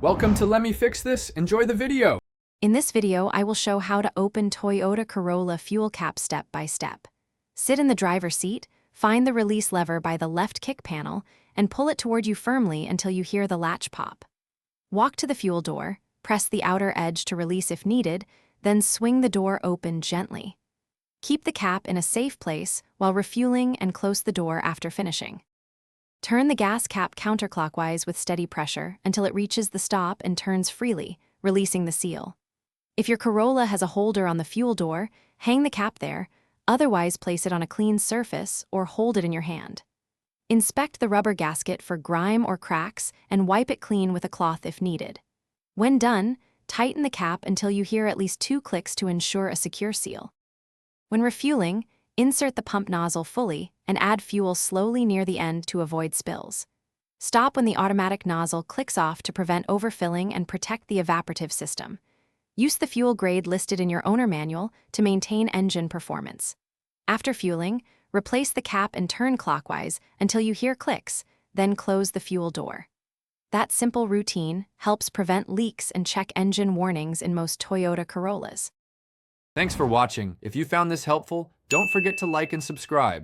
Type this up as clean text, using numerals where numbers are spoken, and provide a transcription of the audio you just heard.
Welcome to Let Me Fix This. Enjoy the video. In this video, I will show how to open Toyota Corolla fuel cap step by step. Sit in the driver's seat, find the release lever by the left kick panel, and pull it toward you firmly until you hear the latch pop. Walk to the fuel door, press the outer edge to release if needed, then swing the door open gently. Keep the cap in a safe place while refueling and close the door after finishing. Turn the gas cap counterclockwise with steady pressure until it reaches the stop and turns freely, releasing the seal. If your Corolla has a holder on the fuel door, hang the cap there, otherwise place it on a clean surface or hold it in your hand. Inspect the rubber gasket for grime or cracks and wipe it clean with a cloth if needed. When done, tighten the cap until you hear at least 2 clicks to ensure a secure seal. When refueling, insert the pump nozzle fully and add fuel slowly near the end to avoid spills. Stop when the automatic nozzle clicks off to prevent overfilling and protect the evaporative system. Use the fuel grade listed in your owner manual to maintain engine performance. After fueling, replace the cap and turn clockwise until you hear clicks, then close the fuel door. That simple routine helps prevent leaks and check engine warnings in most Toyota Corollas. Thanks for watching. If you found this helpful, don't forget to like and subscribe.